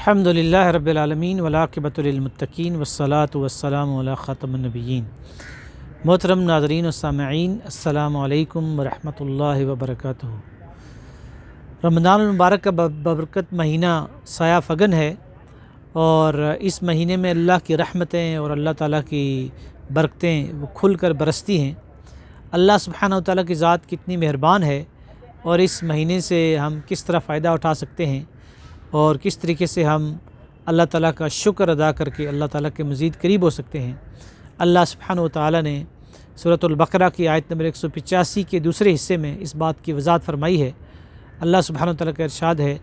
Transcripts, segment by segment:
الحمدللہ رب العالمین والعاقبۃ للمتقین والصلاۃ والسلام علی خاتم النبیین۔ محترم ناظرین و سامعین، السلام علیکم ورحمۃ اللہ وبرکاتہ۔ رمضان المبارک کا ببرکت مہینہ سایہ فگن ہے، اور اس مہینے میں اللہ کی رحمتیں اور اللہ تعالیٰ کی برکتیں وہ کھل کر برستی ہیں۔ اللہ سبحانہ و تعالیٰ کی ذات کتنی مہربان ہے، اور اس مہینے سے ہم کس طرح فائدہ اٹھا سکتے ہیں اور کس طریقے سے ہم اللہ تعالیٰ کا شکر ادا کر کے اللہ تعالیٰ کے مزید قریب ہو سکتے ہیں۔ اللہ سبحانہ و تعالیٰ نے سورۃ البقرہ کی آیت نمبر 185 کے دوسرے حصے میں اس بات کی وضاحت فرمائی ہے۔ اللہ سبحانہ و تعالیٰ کا ارشاد ہے،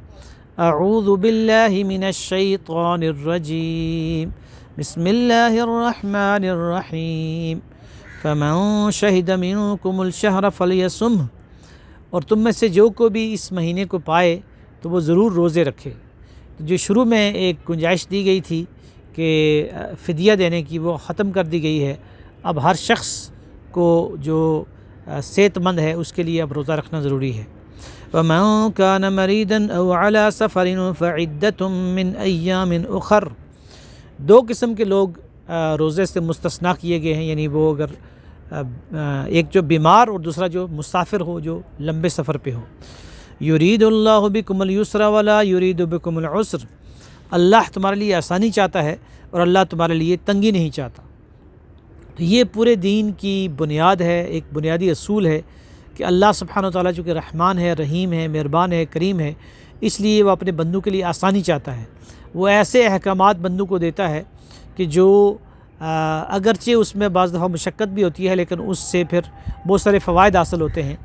اعوذ باللہ من الشیطان الرجیم، بسم اللہ الرحمن الرحیم، فمن شہد منکم الشہر فلیصمہ، اور تم میں سے جو کو بھی اس مہینے کو پائے تو وہ ضرور روزے رکھے۔ جو شروع میں ایک گنجائش دی گئی تھی کہ فدیہ دینے کی، وہ ختم کر دی گئی ہے۔ اب ہر شخص کو جو صحت مند ہے اس کے لیے اب روزہ رکھنا ضروری ہے۔ وَمَن كَانَ مَرِيضًا أَوْ عَلَى سَفَرٍ فَعِدَّةٌ مِّنْ أَيَّامٍ أُخَرَ، دو قسم کے لوگ روزے سے مستثنیٰ کیے گئے ہیں، یعنی وہ اگر ایک جو بیمار اور دوسرا جو مسافر ہو، جو لمبے سفر پہ ہو۔ یرید اللہ بکم الیسر ولا یرید بکم العسر، اللہ تمہارے لیے آسانی چاہتا ہے اور اللہ تمہارے لیے تنگی نہیں چاہتا۔ تو یہ پورے دین کی بنیاد ہے، ایک بنیادی اصول ہے کہ اللہ سبحانہ و تعالیٰ چونکہ رحمان ہے، رحیم ہے، مہربان ہے، کریم ہے، اس لیے وہ اپنے بندوں کے لیے آسانی چاہتا ہے۔ وہ ایسے احکامات بندوں کو دیتا ہے کہ جو اگرچہ اس میں بعض دفعہ مشقت بھی ہوتی ہے، لیکن اس سے پھر بہت سارے فوائد حاصل ہوتے ہیں۔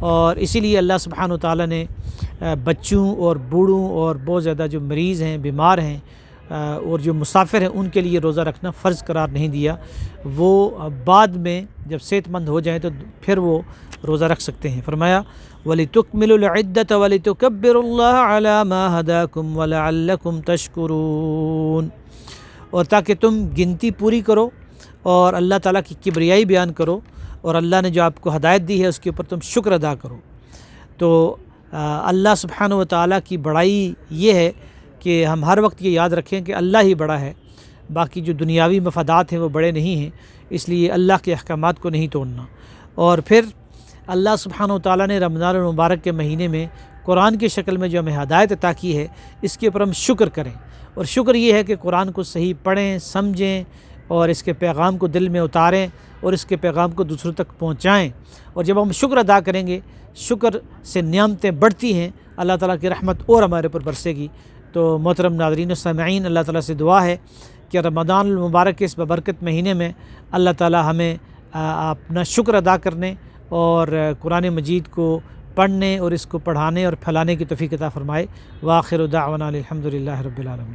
اور اسی لیے اللہ سبحانہ و تعالیٰ نے بچوں اور بوڑھوں اور بہت زیادہ جو مریض ہیں، بیمار ہیں اور جو مسافر ہیں، ان کے لیے روزہ رکھنا فرض قرار نہیں دیا۔ وہ بعد میں جب صحت مند ہو جائیں تو پھر وہ روزہ رکھ سکتے ہیں۔ فرمایا وَلِتُكْمِلُوا الْعِدَّةَ وَلِتُكَبِّرُوا اللَّهَ عَلَى مَا هَدَاكُمْ وَلَعَلَّكُمْ تَشْكُرُونَ، اور تاکہ تم گنتی پوری کرو اور اللہ تعالیٰ کی کبریائی بیان کرو، اور اللہ نے جو آپ کو ہدایت دی ہے اس کے اوپر تم شکر ادا کرو۔ تو اللہ سبحانہ و تعالیٰ کی بڑائی یہ ہے کہ ہم ہر وقت یہ یاد رکھیں کہ اللہ ہی بڑا ہے، باقی جو دنیاوی مفادات ہیں وہ بڑے نہیں ہیں، اس لیے اللہ کے احکامات کو نہیں توڑنا۔ اور پھر اللہ سبحانہ و تعالیٰ نے رمضان المبارک کے مہینے میں قرآن کی شکل میں جو ہمیں ہدایت عطا کی ہے، اس کے اوپر ہم شکر کریں۔ اور شکر یہ ہے کہ قرآن کو صحیح پڑھیں، سمجھیں، اور اس کے پیغام کو دل میں اتاریں اور اس کے پیغام کو دوسروں تک پہنچائیں۔ اور جب ہم شکر ادا کریں گے، شکر سے نعمتیں بڑھتی ہیں، اللہ تعالیٰ کی رحمت اور ہمارے اوپر برسے گی۔ تو محترم ناظرین و سامعین، اللہ تعالیٰ سے دعا ہے کہ رمضان المبارک کے اس ببرکت مہینے میں اللہ تعالیٰ ہمیں اپنا شکر ادا کرنے اور قرآن مجید کو پڑھنے اور اس کو پڑھانے اور پھیلانے کی توفیق عطا فرمائے۔ وآخر دعوانا الحمدللہ رب العالمین۔